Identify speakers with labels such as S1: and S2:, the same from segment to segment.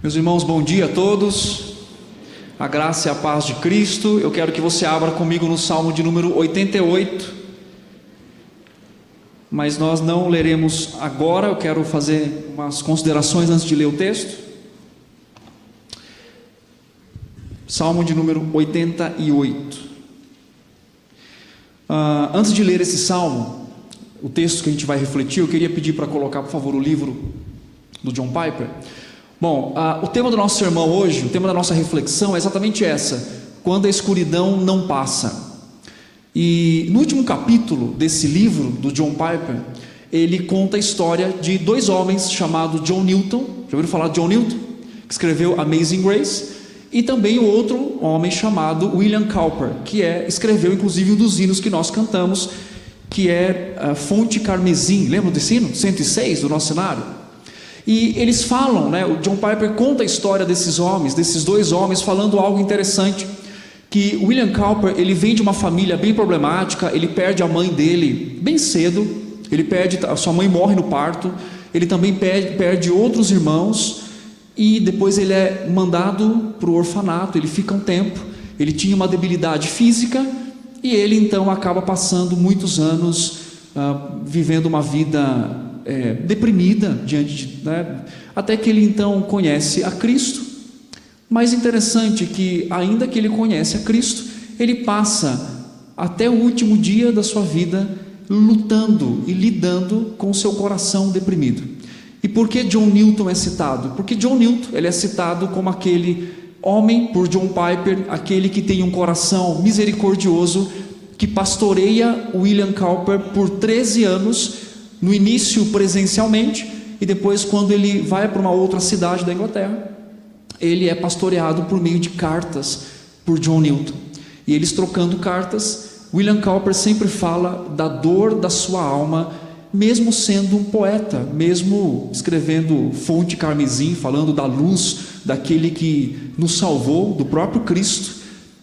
S1: Meus irmãos, bom dia a todos, a graça e a paz de Cristo. Eu quero que você abra comigo no Salmo de número 88, mas nós não leremos agora. Eu quero fazer umas considerações antes de ler o texto. Salmo de número 88. Antes de ler esse salmo, o texto que a gente vai refletir, eu queria pedir para colocar, por favor, o livro do John Piper. Bom, o tema do nosso sermão hoje, o tema da nossa reflexão é exatamente essa: quando a escuridão não passa. E no último capítulo desse livro do John Piper, ele conta a história de dois homens chamados John Newton. Já ouviram falar de John Newton? Que escreveu Amazing Grace. E também o outro homem chamado William Cowper, que escreveu inclusive um dos hinos que nós cantamos, que é a Fonte Carmesim. Lembra desse hino? 106 do nosso cenário. E eles falam, o John Piper conta a história desses homens, desses dois homens, falando algo interessante, que William Cowper, ele vem de uma família bem problemática. Ele perde a mãe dele bem cedo, a sua mãe morre no parto, ele também perde outros irmãos, e depois ele é mandado para o orfanato. Ele fica um tempo, ele tinha uma debilidade física, e ele então acaba passando muitos anos vivendo uma vida deprimida até que ele então conhece a Cristo. Mais interessante que, ainda que ele conhece a Cristo, ele passa até o último dia da sua vida lutando e lidando com o seu coração deprimido. E por que John Newton é citado? Porque John Newton, ele é citado como aquele homem, por John Piper, aquele que tem um coração misericordioso, que pastoreia William Cowper por 13 anos, no início presencialmente, e depois, quando ele vai para uma outra cidade da Inglaterra, ele é pastoreado por meio de cartas por John Newton. E eles trocando cartas, William Cowper sempre fala da dor da sua alma, mesmo sendo um poeta, mesmo escrevendo Fonte Carmesim, falando da luz daquele que nos salvou, do próprio Cristo.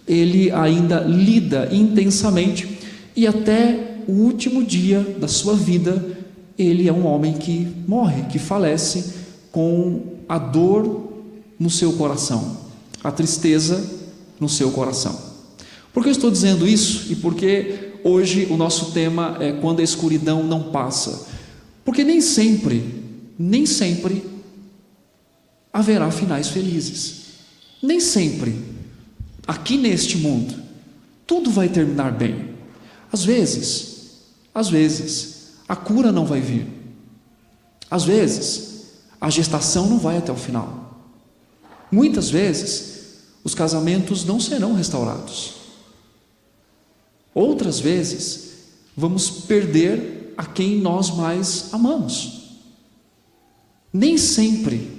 S1: Ele ainda lida intensamente, e até o último dia da sua vida, ele é um homem que morre, que falece com a dor no seu coração, a tristeza no seu coração. Por que eu estou dizendo isso? E por que hoje o nosso tema é quando a escuridão não passa? Porque nem sempre haverá finais felizes. Nem sempre, aqui neste mundo, tudo vai terminar bem. Às vezes, a cura não vai vir. Às vezes, a gestação não vai até o final. Muitas vezes, os casamentos não serão restaurados. Outras vezes, vamos perder a quem nós mais amamos. Nem sempre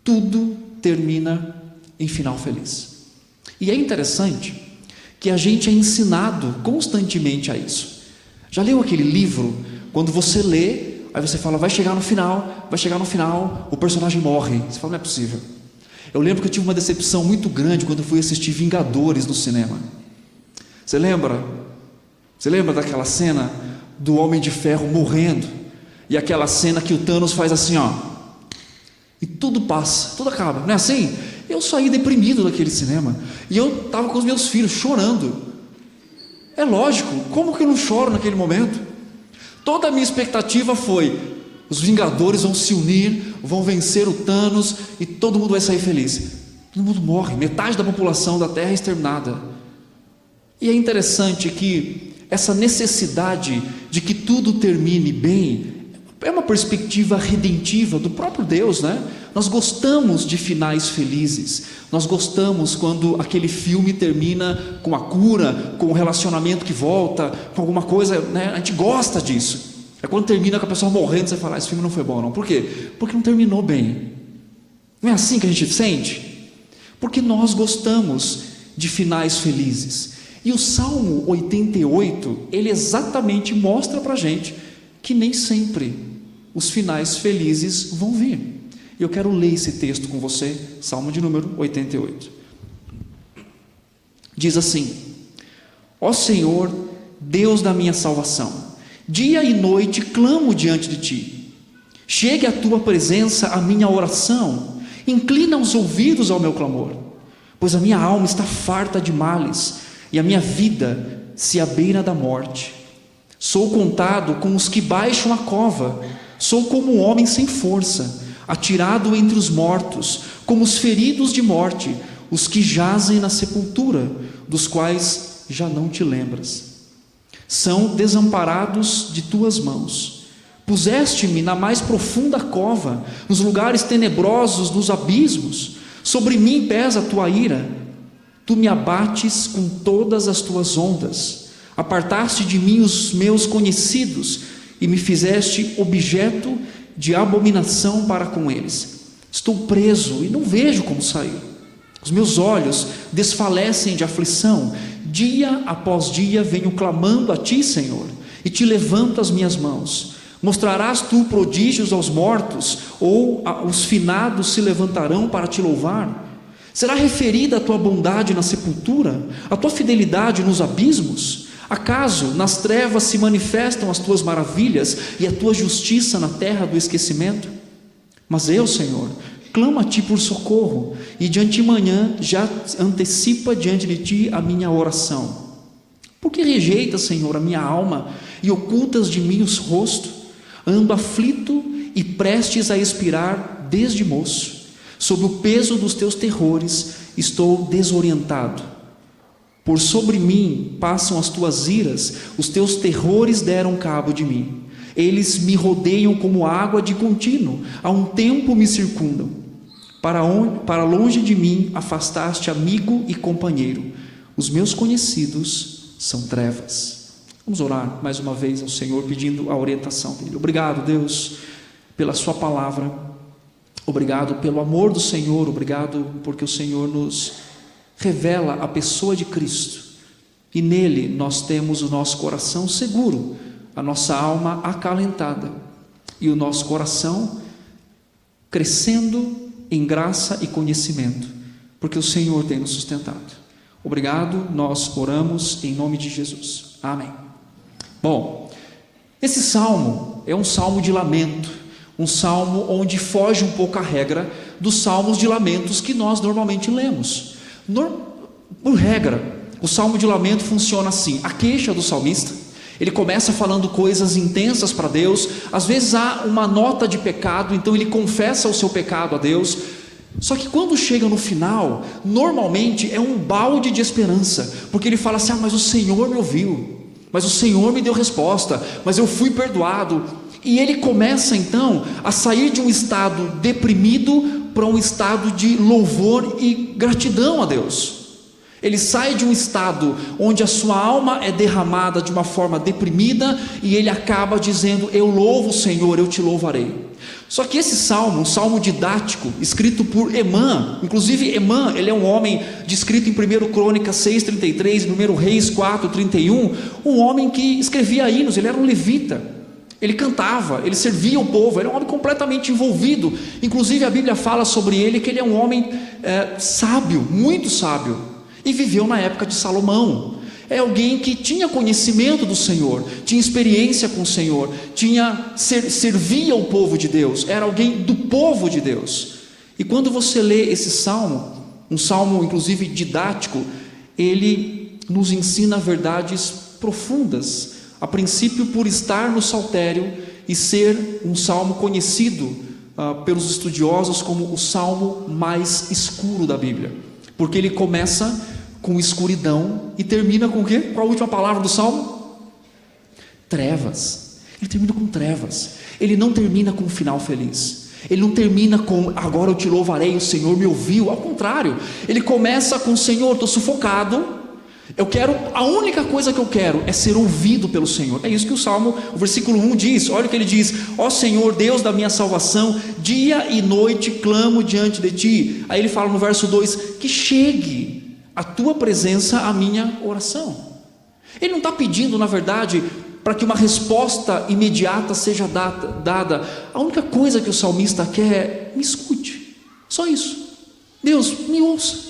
S1: tudo termina em final feliz. E é interessante que a gente é ensinado constantemente a isso. Já leu aquele livro? Quando você lê, aí você fala, vai chegar no final, o personagem morre. Você fala, não é possível. Eu lembro que eu tive uma decepção muito grande quando eu fui assistir Vingadores no cinema. Você lembra daquela cena do Homem de Ferro morrendo, e aquela cena que o Thanos faz assim, e tudo passa, tudo acaba, não é assim? Eu saí deprimido daquele cinema, e eu estava com os meus filhos chorando. É lógico, como que eu não choro naquele momento? Toda a minha expectativa foi: os Vingadores vão se unir, vão vencer o Thanos, e todo mundo vai sair feliz. Todo mundo morre, metade da população da Terra é exterminada. E é interessante que essa necessidade de que tudo termine bem é uma perspectiva redentiva do próprio Deus, Nós gostamos de finais felizes. Nós gostamos quando aquele filme termina com a cura, com um relacionamento que volta, com alguma coisa, A gente gosta disso. É quando termina com a pessoa morrendo, você fala, esse filme não foi bom não. Por quê? Porque não terminou bem. Não é assim que a gente sente? Porque nós gostamos de finais felizes. E o Salmo 88, ele exatamente mostra para a gente que nem sempre os finais felizes vão vir. E eu quero ler esse texto com você, Salmo de número 88. Diz assim: ó Senhor, Deus da minha salvação, dia e noite clamo diante de ti. Chegue à tua presença a minha oração, Inclina os ouvidos ao meu clamor, pois a minha alma está farta de males, e a minha vida se abeira da morte. Sou contado com os que baixam a cova, sou como um homem sem força, atirado entre os mortos, como os feridos de morte, os que jazem na sepultura, dos quais já não te lembras. São desamparados de tuas mãos. Puseste-me na mais profunda cova, nos lugares tenebrosos dos abismos. Sobre mim pesa a tua ira. Tu me abates com todas as tuas ondas. Apartaste de mim os meus conhecidos e me fizeste objeto de abominação para com eles. Estou preso e não vejo como sair. Os meus olhos desfalecem de aflição. Dia após dia venho clamando a ti, Senhor, e te levanto as minhas mãos. Mostrarás tu prodígios aos mortos, ou os finados se levantarão para te louvar? Será referida a tua bondade na sepultura, a tua fidelidade nos abismos? Acaso nas trevas se manifestam as tuas maravilhas e a tua justiça na terra do esquecimento? Mas eu, Senhor, clamo a ti por socorro, e de antemanhã já antecipa diante de ti a minha oração. Por que rejeitas, Senhor, a minha alma e ocultas de mim os rostos? Ando aflito e prestes a expirar desde moço. Sob o peso dos teus terrores estou desorientado. Por sobre mim passam as tuas iras, os teus terrores deram cabo de mim. Eles me rodeiam como água de contínuo, há um tempo me circundam. Para longe de mim afastaste amigo e companheiro. Os meus conhecidos são trevas. Vamos orar mais uma vez ao Senhor, pedindo a orientação dele. Obrigado, Deus, pela sua palavra. Obrigado pelo amor do Senhor. Obrigado porque o Senhor nos revela a pessoa de Cristo, e nele nós temos o nosso coração seguro, a nossa alma acalentada e o nosso coração crescendo em graça e conhecimento, porque o Senhor tem nos sustentado. Obrigado, nós oramos em nome de Jesus. Amém. Bom, esse salmo é um salmo de lamento, um salmo onde foge um pouco a regra dos salmos de lamentos que nós normalmente lemos. Por regra, o salmo de lamento funciona assim: a queixa do salmista, ele começa falando coisas intensas para Deus, às vezes há uma nota de pecado, então ele confessa o seu pecado a Deus. Só que quando chega no final, normalmente é um balde de esperança, porque ele fala assim: mas o Senhor me ouviu, mas o Senhor me deu resposta, mas eu fui perdoado. E ele começa então a sair de um estado deprimido para um estado de louvor e gratidão a Deus. Ele sai de um estado onde a sua alma é derramada de uma forma deprimida, e ele acaba dizendo: eu louvo o Senhor, eu te louvarei. Só que esse salmo, um salmo didático, escrito por Emã, inclusive Emã, ele é um homem descrito em 1 Crônicas 6:33, 1 Reis 4:31, um homem que escrevia hinos, ele era um levita. Ele cantava, ele servia o povo, ele era um homem completamente envolvido. Inclusive a Bíblia fala sobre ele que ele é um homem sábio, muito sábio, e viveu na época de Salomão. É alguém que tinha conhecimento do Senhor, tinha experiência com o Senhor, servia o povo de Deus, era alguém do povo de Deus. E quando você lê esse salmo, um salmo inclusive didático, ele nos ensina verdades profundas, a princípio por estar no saltério e ser um salmo conhecido pelos estudiosos como o salmo mais escuro da Bíblia, porque ele começa com escuridão e termina com o quê? Qual a última palavra do salmo? Trevas. Ele termina com trevas. Ele não termina com um final feliz. Ele não termina com: agora eu te louvarei, o Senhor me ouviu. Ao contrário, ele começa com: Senhor, estou sufocado, a única coisa que eu quero é ser ouvido pelo Senhor. É isso que o versículo 1 diz. Olha o que ele diz: ó Senhor, Deus da minha salvação, dia e noite clamo diante de ti. Aí ele fala no verso 2: que chegue a tua presença a minha oração. Ele não está pedindo, na verdade, para que uma resposta imediata seja dada. A única coisa que o salmista quer é: me escute, só isso. Deus, me ouça.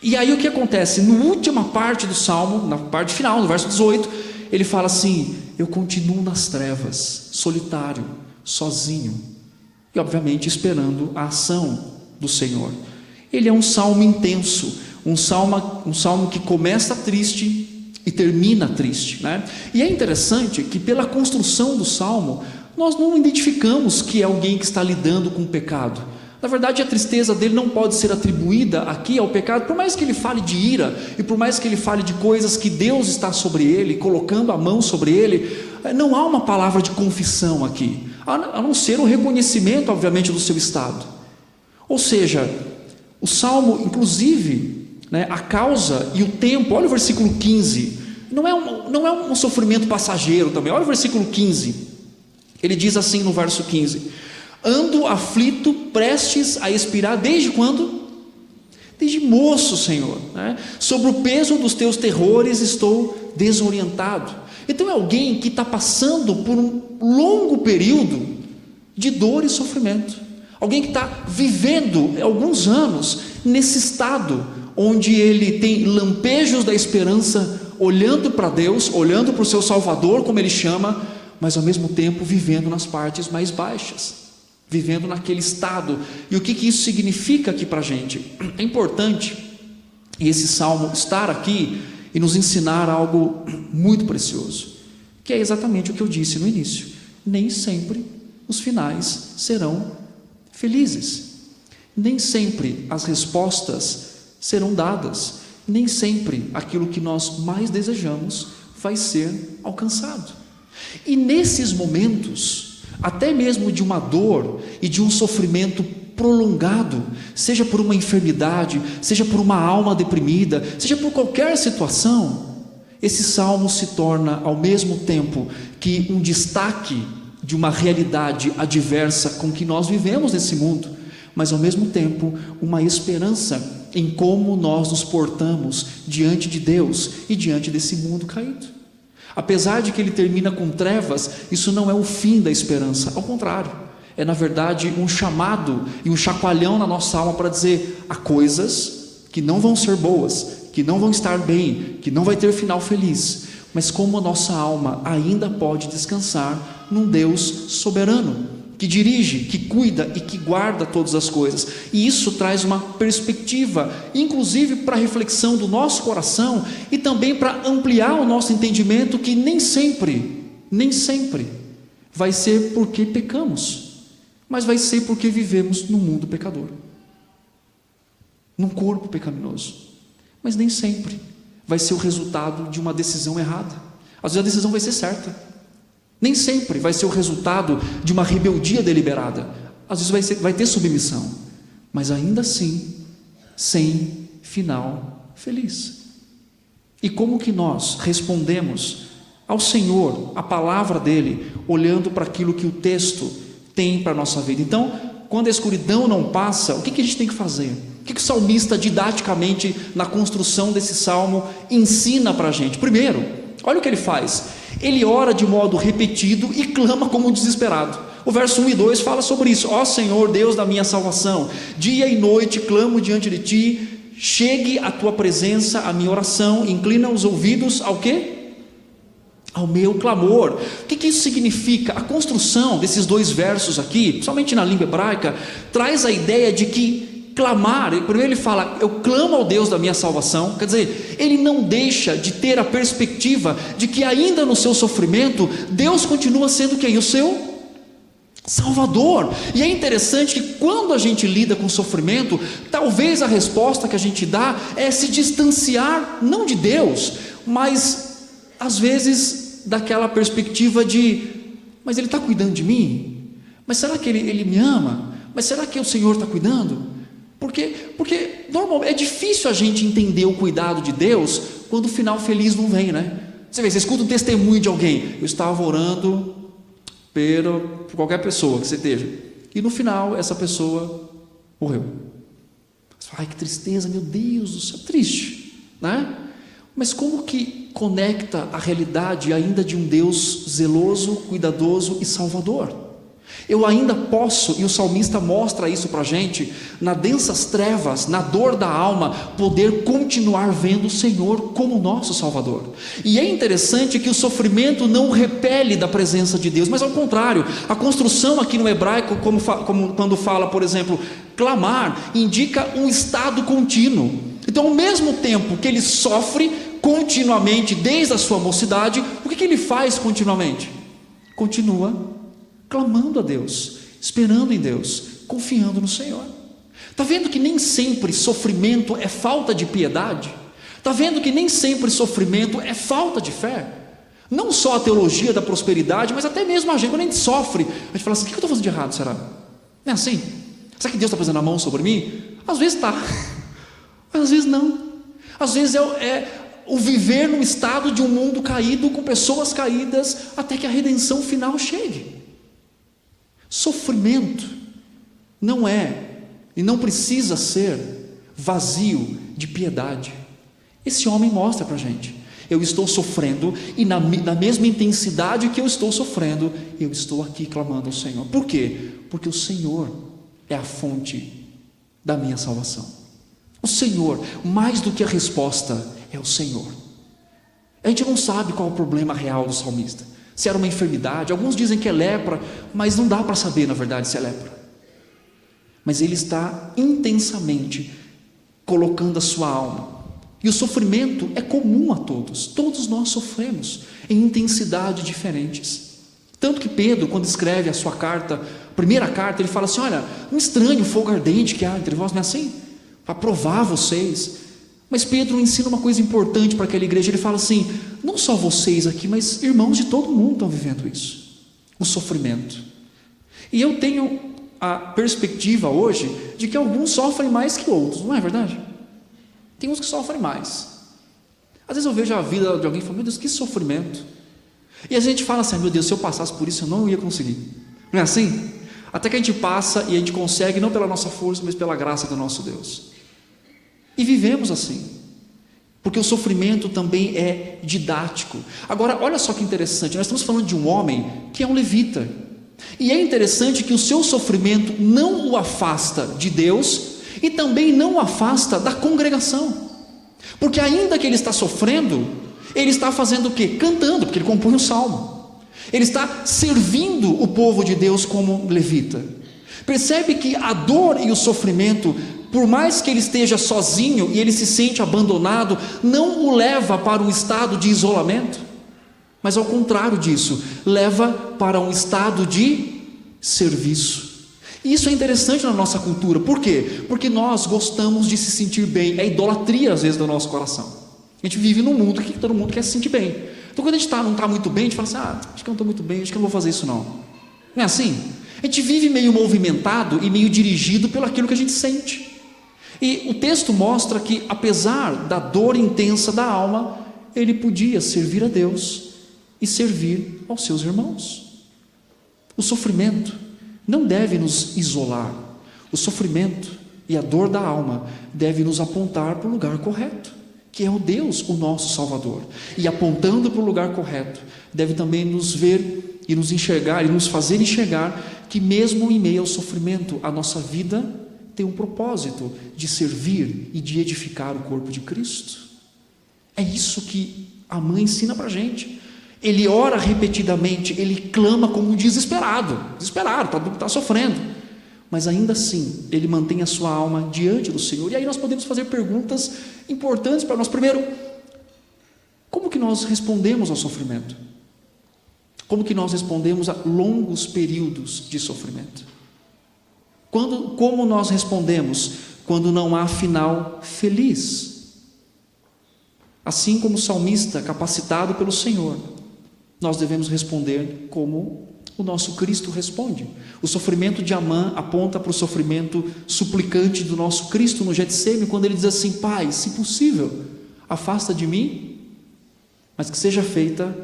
S1: E aí o que acontece? Na última parte do salmo, na parte final, no verso 18, ele fala assim: eu continuo nas trevas, solitário, sozinho, e obviamente esperando a ação do Senhor. Ele é um salmo intenso, um salmo que começa triste e termina triste, né? E é interessante que pela construção do salmo, nós não identificamos que é alguém que está lidando com o pecado. Na verdade, a tristeza dele não pode ser atribuída aqui ao pecado, por mais que ele fale de ira, e por mais que ele fale de coisas que Deus está sobre ele, colocando a mão sobre ele, não há uma palavra de confissão aqui, a não ser o reconhecimento, obviamente, do seu estado. Ou seja, o salmo, inclusive, né, a causa e o tempo, olha o versículo 15, não é um sofrimento passageiro também. Olha o versículo 15, ele diz assim no verso 15: ando aflito, prestes a expirar, desde quando? Desde moço, Senhor, né? Sobre o peso dos teus terrores estou desorientado. Então é alguém que está passando por um longo período de dor e sofrimento, alguém que está vivendo alguns anos nesse estado, onde ele tem lampejos da esperança, olhando para Deus, olhando para o seu Salvador, como ele chama, mas ao mesmo tempo vivendo nas partes mais baixas, vivendo naquele estado. E o que isso significa aqui para a gente? É importante esse salmo estar aqui e nos ensinar algo muito precioso, que é exatamente o que eu disse no início: nem sempre os finais serão felizes, nem sempre as respostas serão dadas, nem sempre aquilo que nós mais desejamos vai ser alcançado. E nesses momentos, até mesmo de uma dor e de um sofrimento prolongado, seja por uma enfermidade, seja por uma alma deprimida, seja por qualquer situação, esse salmo se torna ao mesmo tempo que um destaque de uma realidade adversa com que nós vivemos nesse mundo, mas ao mesmo tempo uma esperança em como nós nos portamos diante de Deus e diante desse mundo caído. Apesar de que ele termina com trevas, isso não é o fim da esperança, ao contrário, é na verdade um chamado e um chacoalhão na nossa alma para dizer: há coisas que não vão ser boas, que não vão estar bem, que não vai ter final feliz, mas como a nossa alma ainda pode descansar num Deus soberano, que dirige, que cuida e que guarda todas as coisas. E isso traz uma perspectiva, inclusive para a reflexão do nosso coração e também para ampliar o nosso entendimento, que nem sempre vai ser porque pecamos, mas vai ser porque vivemos num mundo pecador, num corpo pecaminoso. Mas nem sempre vai ser o resultado de uma decisão errada. Às vezes a decisão vai ser certa. Nem sempre vai ser o resultado de uma rebeldia deliberada. Às vezes vai ter submissão, mas ainda assim, sem final feliz. E como que nós respondemos ao Senhor, à palavra dEle, olhando para aquilo que o texto tem para a nossa vida? Então, quando a escuridão não passa, o que a gente tem que fazer? O que o salmista, didaticamente, na construção desse salmo, ensina para a gente? Primeiro, olha o que ele faz: ele ora de modo repetido e clama como um desesperado. O verso 1 e 2 fala sobre isso: ó Senhor, Deus da minha salvação, dia e noite clamo diante de ti, chegue a tua presença a minha oração, inclina os ouvidos ao quê? Ao meu clamor. O que isso significa? A construção desses dois versos aqui, principalmente na língua hebraica, traz a ideia de que clamar, primeiro ele fala: eu clamo ao Deus da minha salvação. Quer dizer, ele não deixa de ter a perspectiva de que ainda no seu sofrimento, Deus continua sendo quem? O seu Salvador. E é interessante que quando a gente lida com sofrimento, talvez a resposta que a gente dá é se distanciar, não de Deus, mas às vezes daquela perspectiva de: mas Ele está cuidando de mim? Mas será que Ele me ama? Mas será que o Senhor está cuidando? Porque normalmente é difícil a gente entender o cuidado de Deus quando o final feliz não vem, né? Você escuta um testemunho de alguém: eu estava orando por qualquer pessoa que você esteja, e no final essa pessoa morreu. Você fala: ai, que tristeza, meu Deus do céu, triste, né? Mas como que conecta a realidade ainda de um Deus zeloso, cuidadoso e salvador? Eu ainda posso, e o salmista mostra isso para a gente, nas densas trevas, na dor da alma, poder continuar vendo o Senhor como nosso Salvador. E é interessante que o sofrimento não repele da presença de Deus, mas ao contrário, a construção aqui no hebraico, como quando fala, por exemplo, clamar, indica um estado contínuo. Então, ao mesmo tempo que ele sofre continuamente desde a sua mocidade, o que ele faz continuamente? Continua clamando a Deus, esperando em Deus, confiando no Senhor. Está vendo que nem sempre sofrimento é falta de piedade? Está vendo que nem sempre sofrimento é falta de fé? Não só a teologia da prosperidade, mas até mesmo a gente, quando a gente sofre, a gente fala assim: o que eu estou fazendo de errado, será? Não é assim? Será que Deus está fazendo a mão sobre mim? Às vezes está, mas às vezes não. Às vezes é o viver num estado de um mundo caído, com pessoas caídas, até que a redenção final chegue. Sofrimento não é e não precisa ser vazio de piedade. Esse homem mostra para a gente: eu estou sofrendo, e na mesma intensidade que eu estou sofrendo, eu estou aqui clamando ao Senhor. Por quê? Porque o Senhor é a fonte da minha salvação. O Senhor, mais do que a resposta, é o Senhor. A gente não sabe qual é o problema real do salmista, se era uma enfermidade. Alguns dizem que é lepra, mas não dá para saber na verdade se é lepra. Mas ele está intensamente colocando a sua alma, e o sofrimento é comum a todos nós sofremos em intensidades diferentes. Tanto que Pedro, quando escreve a sua carta, a primeira carta, ele fala assim: olha, não estranhe o fogo ardente que há entre vós, não é assim? Para provar vocês. Mas Pedro ensina uma coisa importante para aquela igreja. Ele fala assim: não só vocês aqui, mas irmãos de todo mundo estão vivendo isso, o sofrimento. E eu tenho a perspectiva hoje de que alguns sofrem mais que outros, não é verdade? Tem uns que sofrem mais. Às vezes eu vejo a vida de alguém e falo: meu Deus, que sofrimento. E a gente fala assim: meu Deus, se eu passasse por isso eu não ia conseguir. Não é assim? Até que a gente passa e a gente consegue, não pela nossa força, mas pela graça do nosso Deus. E vivemos assim, porque o sofrimento também é didático. Agora, olha só que interessante, nós estamos falando de um homem que é um levita, e é interessante que o seu sofrimento não o afasta de Deus, e também não o afasta da congregação, porque ainda que ele está sofrendo, ele está fazendo o quê? Cantando, porque ele compõe um salmo, ele está servindo o povo de Deus como levita. Percebe que a dor e o sofrimento, por mais que ele esteja sozinho e ele se sente abandonado, não o leva para um estado de isolamento, mas ao contrário disso, leva para um estado de serviço. E isso é interessante na nossa cultura. Por quê? Porque nós gostamos de se sentir bem. É idolatria às vezes do nosso coração. A gente vive num mundo que todo mundo quer se sentir bem. Então quando a gente não está muito bem, a gente fala assim: acho que eu não estou muito bem, acho que eu não vou fazer isso não. Não é assim? A gente vive meio movimentado e meio dirigido pelo aquilo que a gente sente. E o texto mostra que, apesar da dor intensa da alma, ele podia servir a Deus e servir aos seus irmãos. O sofrimento não deve nos isolar. O sofrimento e a dor da alma deve nos apontar para o lugar correto, que é o Deus, o nosso Salvador. E apontando para o lugar correto, deve também nos ver e nos enxergar, e nos fazer enxergar que mesmo em meio ao sofrimento, a nossa vida tem um propósito de servir e de edificar o corpo de Cristo. É isso que a mãe ensina para a gente. Ele ora repetidamente, ele clama como um desesperado, está sofrendo, mas ainda assim, ele mantém a sua alma diante do Senhor. E aí nós podemos fazer perguntas importantes para nós. Primeiro, como que nós respondemos ao sofrimento? Como que nós respondemos a longos períodos de sofrimento? Como nós respondemos quando não há final feliz? Assim como o salmista, capacitado pelo Senhor, nós devemos responder como o nosso Cristo responde. O sofrimento de Amã aponta para o sofrimento suplicante do nosso Cristo no Getsêmani, quando ele diz assim: Pai, se possível, afasta de mim, mas que seja feita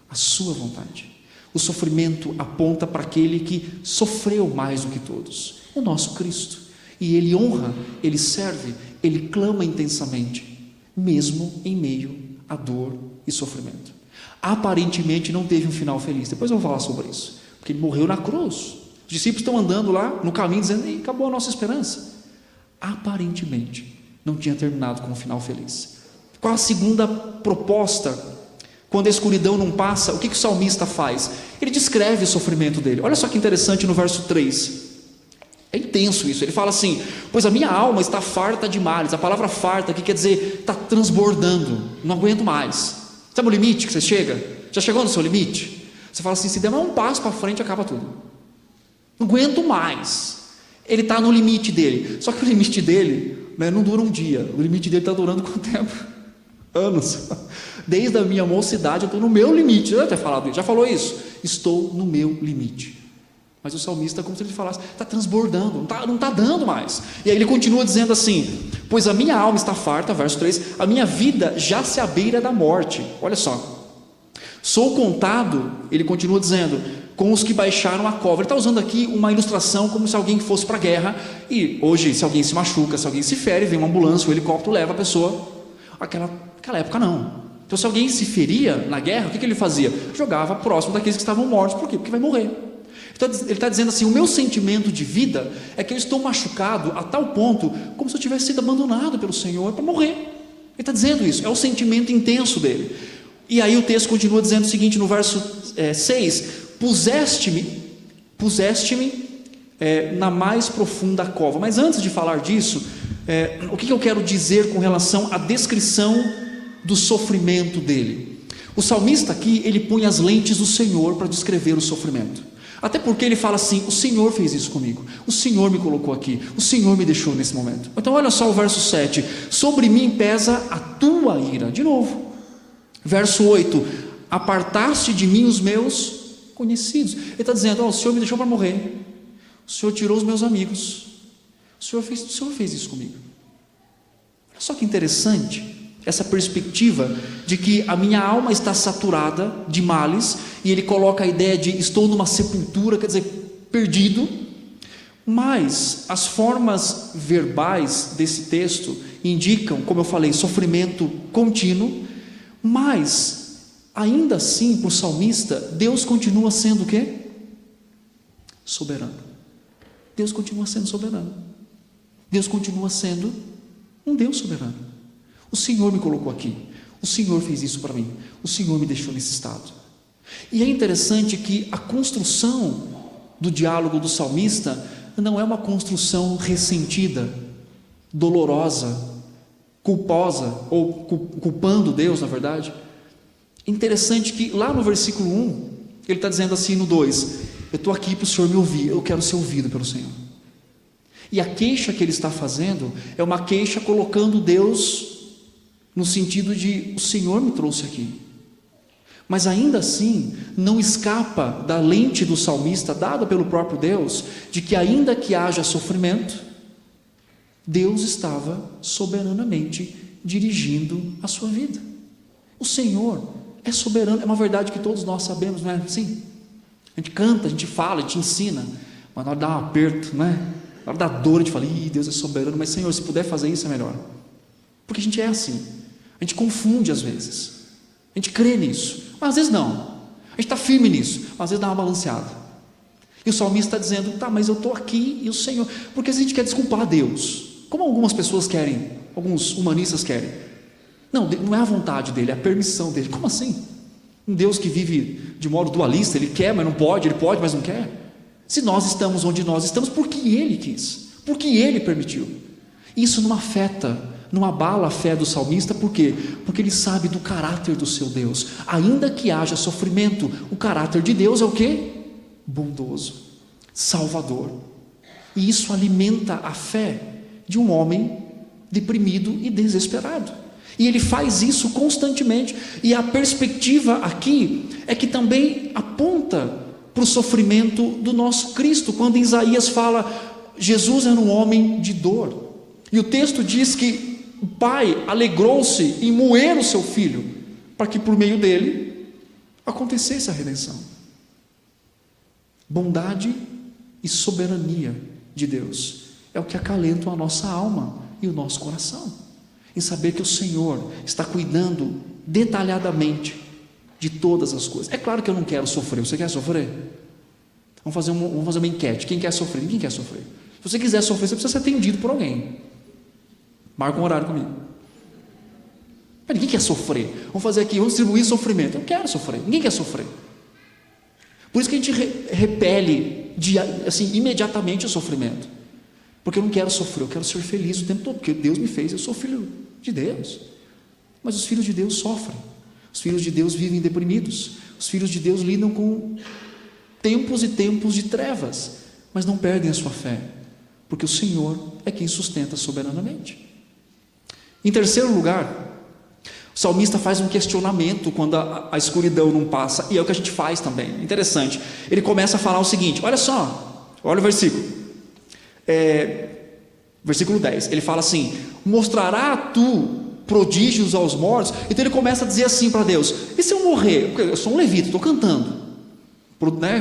S1: a sua vontade. O sofrimento aponta para aquele que sofreu mais do que todos, o nosso Cristo, e ele honra, ele serve, ele clama intensamente, mesmo em meio à dor e sofrimento. Aparentemente não teve um final feliz, depois eu vou falar sobre isso, porque ele morreu na cruz. Os discípulos estão andando lá no caminho dizendo: "Ei, acabou a nossa esperança." Aparentemente não tinha terminado com um final feliz. Qual a segunda proposta? Quando a escuridão não passa, o que o salmista faz? Ele descreve o sofrimento dele. Olha só que interessante no verso 3. É intenso isso. Ele fala assim: "Pois a minha alma está farta de males." A palavra farta aqui quer dizer está transbordando, não aguento mais. Sabe o limite que você chega? Já chegou no seu limite? Você fala assim: se der mais um passo para frente, acaba tudo. Não aguento mais. Ele está no limite dele. Só que o limite dele, né, não dura um dia. O limite dele está durando quanto tempo? Anos. Desde a minha mocidade eu estou no meu limite. Eu já falado isso. Já falou isso? Estou no meu limite. Mas o salmista, como se ele falasse, está transbordando, não está dando mais. E aí ele continua dizendo assim: "Pois a minha alma está farta," verso 3, "a minha vida já se abeira da morte." Olha só. "Sou contado," ele continua dizendo, "com os que baixaram a cova." Ele está usando aqui uma ilustração como se alguém fosse para a guerra. E hoje, se alguém se machuca, se alguém se fere, vem uma ambulância, um helicóptero, leva a pessoa. Aquela época não. Então, se alguém se feria na guerra, o que ele fazia? Jogava próximo daqueles que estavam mortos. Por quê? Porque vai morrer. Então, ele está dizendo assim: o meu sentimento de vida é que eu estou machucado a tal ponto, como se eu tivesse sido abandonado pelo Senhor para morrer. Ele está dizendo isso, é o sentimento intenso dele. E aí o texto continua dizendo o seguinte no verso 6: puseste-me na mais profunda cova. Mas antes de falar disso, o que eu quero dizer com relação à descrição do sofrimento dele? O salmista aqui, ele põe as lentes do Senhor para descrever o sofrimento. Até porque ele fala assim: o Senhor fez isso comigo, o Senhor me colocou aqui, o Senhor me deixou nesse momento. Então olha só o verso 7: "Sobre mim pesa a tua ira." De novo. Verso 8: "Apartaste de mim os meus conhecidos." Ele está dizendo: o Senhor me deixou para morrer, o Senhor tirou os meus amigos, o Senhor fez isso comigo. Olha só que interessante essa perspectiva de que a minha alma está saturada de males, e ele coloca a ideia de estou numa sepultura, quer dizer, perdido. Mas as formas verbais desse texto indicam, como eu falei, sofrimento contínuo. Mas ainda assim, para o salmista, Deus continua sendo o quê? Soberano. Deus continua sendo soberano. Deus continua sendo um Deus soberano. O Senhor me colocou aqui, o Senhor fez isso para mim, o Senhor me deixou nesse estado. E é interessante que a construção do diálogo do salmista não é uma construção ressentida, dolorosa, culposa, ou culpando Deus, na verdade. Interessante que lá no versículo 1, ele está dizendo assim no 2: "Eu estou aqui para o Senhor me ouvir, eu quero ser ouvido pelo Senhor." E a queixa que ele está fazendo é uma queixa colocando Deus no sentido de: o Senhor me trouxe aqui. Mas ainda assim, não escapa da lente do salmista, dada pelo próprio Deus, de que ainda que haja sofrimento, Deus estava soberanamente dirigindo a sua vida. O Senhor é soberano, é uma verdade que todos nós sabemos, não é assim? A gente canta, a gente fala, a gente ensina, mas na hora dá um aperto, não é? Na hora da dor a gente fala: Deus é soberano, mas Senhor, se puder fazer isso é melhor. Porque a gente é assim, a gente confunde às vezes, a gente crê nisso, mas às vezes não, a gente está firme nisso, mas às vezes dá uma balanceada. E o salmista está dizendo: tá, mas eu estou aqui e o Senhor, porque a gente quer desculpar a Deus, como algumas pessoas querem, alguns humanistas querem. Não é a vontade dele, é a permissão dele. Como assim? Um Deus que vive de modo dualista, ele quer, mas não pode, ele pode, mas não quer. Se nós estamos onde nós estamos, porque ele quis, porque ele permitiu. Isso não afeta, não abala a fé do salmista. Por quê? Porque ele sabe do caráter do seu Deus. Ainda que haja sofrimento, o caráter de Deus é o quê? Bondoso, salvador. E isso alimenta a fé de um homem deprimido e desesperado. E ele faz isso constantemente. E a perspectiva aqui é que também aponta para o sofrimento do nosso Cristo. Quando Isaías fala: Jesus era um homem de dor. E o texto diz que o Pai alegrou-se em moer o seu Filho, para que por meio dele acontecesse a redenção. Bondade e soberania de Deus é o que acalentam a nossa alma e o nosso coração, em saber que o Senhor está cuidando detalhadamente de todas as coisas. É claro que eu não quero sofrer. Você quer sofrer? Vamos fazer uma enquete. Quem quer sofrer? Ninguém quer sofrer. Se você quiser sofrer, você precisa ser atendido por alguém. Marca um horário comigo. Mas ninguém quer sofrer. Vamos fazer aqui, vamos distribuir sofrimento. Eu não quero sofrer. Ninguém quer sofrer. Por isso que a gente repele assim, imediatamente o sofrimento. Porque eu não quero sofrer, eu quero ser feliz o tempo todo. Porque Deus me fez, eu sou filho de Deus. Mas os filhos de Deus sofrem. Os filhos de Deus vivem deprimidos. Os filhos de Deus lidam com tempos e tempos de trevas, mas não perdem a sua fé, porque o Senhor é quem sustenta soberanamente. Em terceiro lugar, o salmista faz um questionamento quando a escuridão não passa, e é o que a gente faz também. Interessante, ele começa a falar o seguinte, olha só, olha o versículo, versículo 10, ele fala assim: mostrará tu prodígios aos mortos? Então ele começa a dizer assim para Deus: e se eu morrer? Porque eu sou um levita, estou cantando,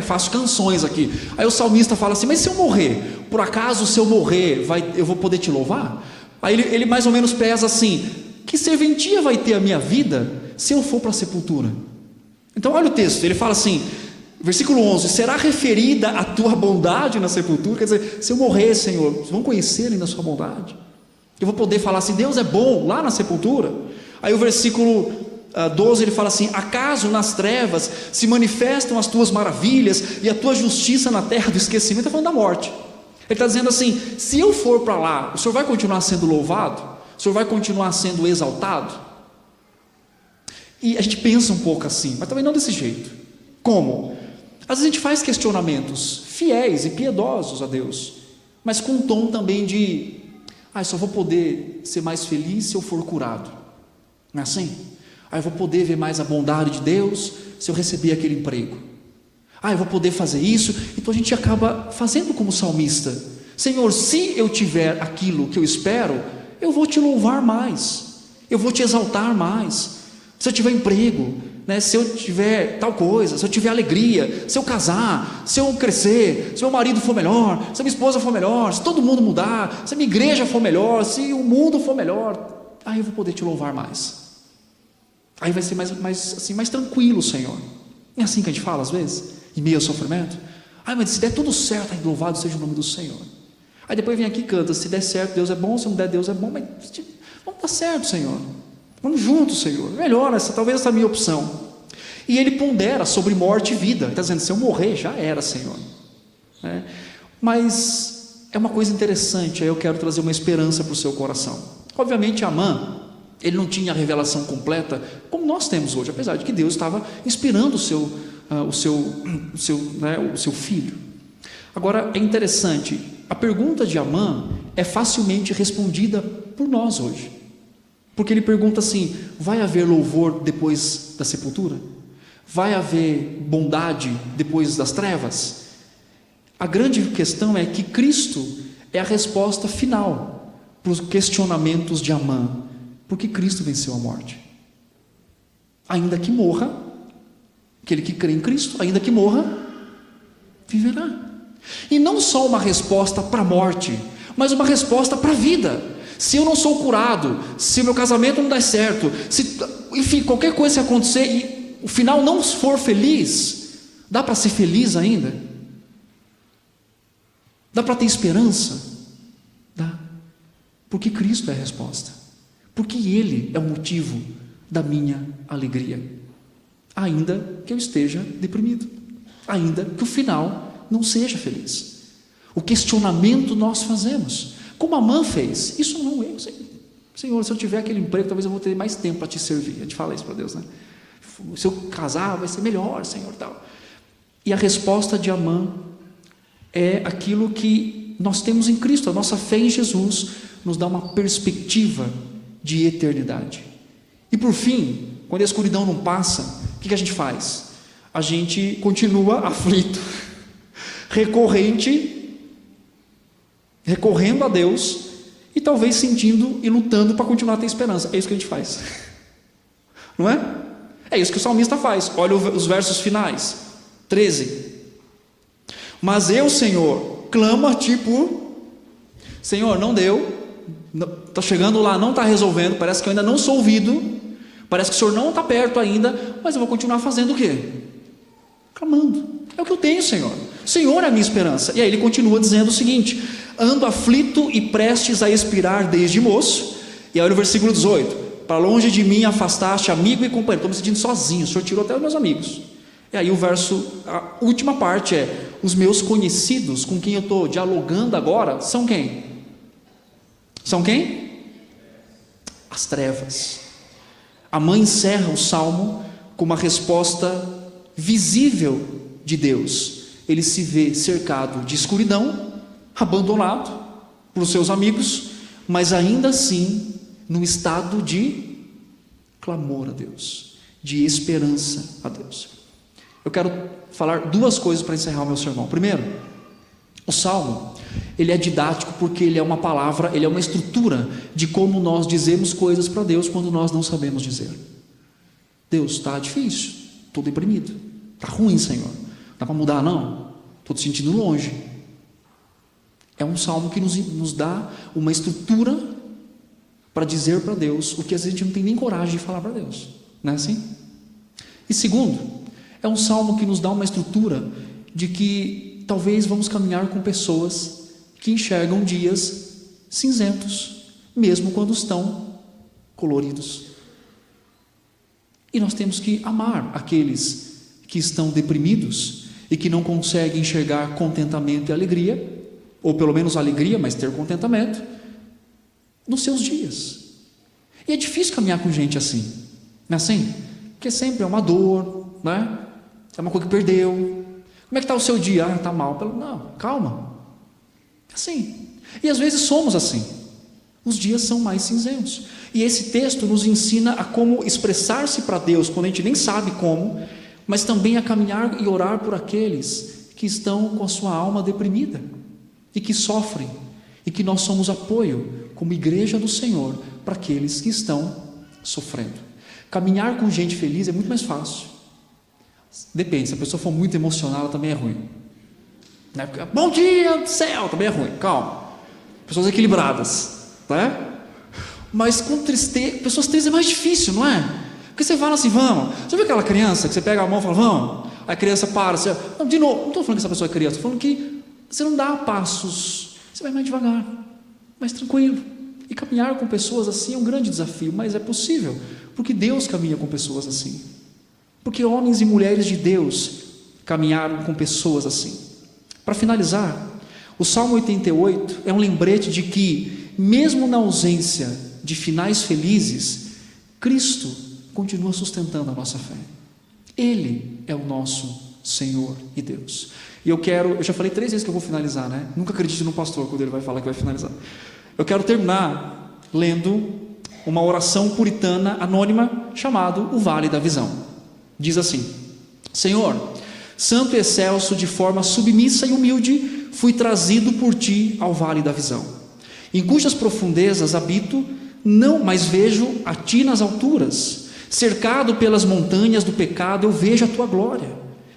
S1: faço canções aqui. Aí o salmista fala assim: mas se eu morrer, por acaso se eu morrer eu vou poder te louvar? Aí ele mais ou menos pesa assim: que serventia vai ter a minha vida se eu for para a sepultura? Então olha o texto, ele fala assim, versículo 11: será referida a tua bondade na sepultura? Quer dizer, se eu morrer, Senhor, vocês vão conhecer ainda a sua bondade? Eu vou poder falar assim: Deus é bom lá na sepultura? Aí o versículo 12 ele fala assim: acaso nas trevas se manifestam as tuas maravilhas e a tua justiça na terra do esquecimento? Está falando da morte. Ele está dizendo assim: se eu for para lá, o Senhor vai continuar sendo louvado? O Senhor vai continuar sendo exaltado? E a gente pensa um pouco assim, mas também não desse jeito. Como? Às vezes a gente faz questionamentos fiéis e piedosos a Deus, mas com um tom também de: eu só vou poder ser mais feliz se eu for curado. Não é assim? Eu vou poder ver mais a bondade de Deus se eu receber aquele emprego. Eu vou poder fazer isso. Então a gente acaba fazendo como salmista: Senhor, se eu tiver aquilo que eu espero, eu vou te louvar mais, eu vou te exaltar mais. Se eu tiver emprego, se eu tiver tal coisa, se eu tiver alegria, se eu casar, se eu crescer, se meu marido for melhor, se minha esposa for melhor, se todo mundo mudar, se a minha igreja for melhor, se o mundo for melhor, aí eu vou poder te louvar mais. Aí vai ser mais tranquilo, Senhor. É assim que a gente fala às vezes, em meio ao sofrimento. Mas se der tudo certo, louvado seja o nome do Senhor. Aí depois vem aqui e canta: se der certo, Deus é bom; se não der, Deus é bom. Mas vamos dar certo, Senhor. Vamos juntos, Senhor. Melhor, talvez essa é a minha opção. E ele pondera sobre morte e vida. Ele está dizendo: se eu morrer, já era, Senhor. Mas é uma coisa interessante. Aí eu quero trazer uma esperança para o seu coração. Obviamente Amã, ele não tinha a revelação completa como nós temos hoje, apesar de que Deus estava inspirando o seu filho. Agora é interessante, a pergunta de Amã é facilmente respondida por nós hoje, porque ele pergunta assim: vai haver louvor depois da sepultura? Vai haver bondade depois das trevas? A grande questão é que Cristo é a resposta final para os questionamentos de Amã, porque Cristo venceu a morte. Ainda que morra, aquele que crê em Cristo, ainda que morra, viverá. E não só uma resposta para a morte, mas uma resposta para a vida. Se eu não sou curado, se o meu casamento não der certo, enfim, qualquer coisa que acontecer e o final não for feliz, dá para ser feliz ainda? Dá para ter esperança? Dá. Porque Cristo é a resposta. Porque Ele é o motivo da minha alegria, ainda que eu esteja deprimido, ainda que o final não seja feliz. O questionamento nós fazemos, como Amã fez: isso não é, Senhor, se eu tiver aquele emprego, talvez eu vou ter mais tempo para te servir. A gente fala isso para Deus, se eu casar, vai ser melhor, Senhor, tal. E a resposta de Amã é aquilo que nós temos em Cristo. A nossa fé em Jesus nos dá uma perspectiva de eternidade. E por fim, quando a escuridão não passa, o que a gente faz? A gente continua aflito, recorrendo a Deus, e talvez sentindo e lutando para continuar a ter esperança. É isso que a gente faz, não é? É isso que o salmista faz. Olha os versos finais, 13: mas eu, Senhor, clamo a ti Senhor, não deu, está chegando lá, não está resolvendo, parece que eu ainda não sou ouvido, parece que o Senhor não está perto ainda, mas eu vou continuar fazendo o quê? Clamando. É o que eu tenho, Senhor. O Senhor é a minha esperança. E aí ele continua dizendo o seguinte: ando aflito e prestes a expirar desde moço. E aí no versículo 18: para longe de mim afastaste amigo e companheiro. Estou me sentindo sozinho, o Senhor tirou até os meus amigos. E aí a última parte é: os meus conhecidos com quem eu estou dialogando agora são quem? São quem? As trevas. A mãe encerra o salmo com uma resposta visível de Deus. Ele se vê cercado de escuridão, abandonado por seus amigos, mas ainda assim num estado de clamor a Deus, de esperança a Deus. Eu quero falar duas coisas para encerrar o meu sermão. Primeiro, o salmo, ele é didático porque ele é uma palavra, ele é uma estrutura de como nós dizemos coisas para Deus quando nós não sabemos dizer. Deus, está difícil, estou deprimido, está ruim, Senhor, dá para mudar não? Estou te sentindo longe. É um salmo que nos dá uma estrutura para dizer para Deus o que às vezes a gente não tem nem coragem de falar para Deus, não é assim? E segundo, é um salmo que nos dá uma estrutura de que talvez vamos caminhar com pessoas que enxergam dias cinzentos, mesmo quando estão coloridos. E nós temos que amar aqueles que estão deprimidos e que não conseguem enxergar contentamento e alegria, ou pelo menos alegria, mas ter contentamento nos seus dias. E é difícil caminhar com gente assim, não é assim? Porque sempre é uma dor, né? É uma coisa que perdeu. Como é que está o seu dia? Ah, está mal. Não, calma. Assim. E às vezes somos assim. Os dias são mais cinzentos. E esse texto nos ensina a como expressar-se para Deus quando a gente nem sabe como, mas também a caminhar e orar por aqueles que estão com a sua alma deprimida e que sofrem, e que nós somos apoio como igreja do Senhor para aqueles que estão sofrendo. Caminhar com gente feliz é muito mais fácil. Depende, se a pessoa for muito emocionada também é ruim, né? Bom dia do céu, também é ruim, calma. Pessoas equilibradas, né? Mas com tristeza, pessoas tristes é mais difícil, não é? Porque você fala assim, vamos. Você viu aquela criança que você pega a mão e fala, vamos? Aí a criança para, você, não, de novo, não estou falando que essa pessoa é criança, estou falando que você não dá passos, você vai mais devagar, mais tranquilo. E caminhar com pessoas assim é um grande desafio, mas é possível, porque Deus caminha com pessoas assim. Porque homens e mulheres de Deus caminharam com pessoas assim. Para finalizar, o Salmo 88 é um lembrete de que, mesmo na ausência de finais felizes, Cristo continua sustentando a nossa fé. Ele é o nosso Senhor e Deus. E eu já falei 3 vezes que eu vou finalizar, né? Nunca acredite no pastor quando ele vai falar que vai finalizar. Eu quero terminar lendo uma oração puritana anônima chamada O Vale da Visão. Diz assim: Senhor, santo e excelso, de forma submissa e humilde, fui trazido por ti ao vale da visão, em cujas profundezas habito, não, mas vejo a ti nas alturas. Cercado pelas montanhas do pecado, eu vejo a tua glória.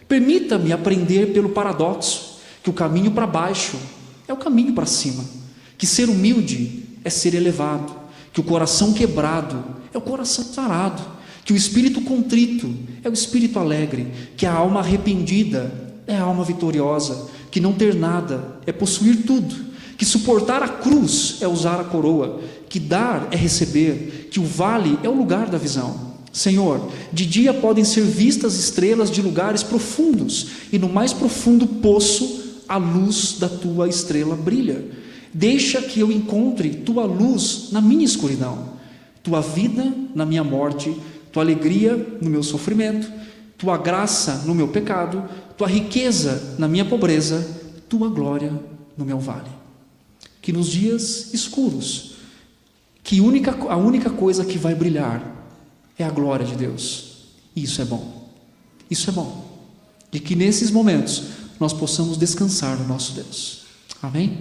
S1: Permita-me aprender pelo paradoxo que o caminho para baixo é o caminho para cima, que ser humilde é ser elevado, que o coração quebrado é o coração sarado, que o espírito contrito é o espírito alegre, que a alma arrependida é a alma vitoriosa, que não ter nada é possuir tudo, que suportar a cruz é usar a coroa, que dar é receber, que o vale é o lugar da visão. Senhor, de dia podem ser vistas estrelas de lugares profundos, e no mais profundo poço a luz da tua estrela brilha. Deixa que eu encontre tua luz na minha escuridão, tua vida na minha morte, tua alegria no meu sofrimento, tua graça no meu pecado, tua riqueza na minha pobreza, tua glória no meu vale. Que nos dias escuros, a única coisa que vai brilhar é a glória de Deus. Isso é bom. Isso é bom. E que nesses momentos nós possamos descansar no nosso Deus. Amém?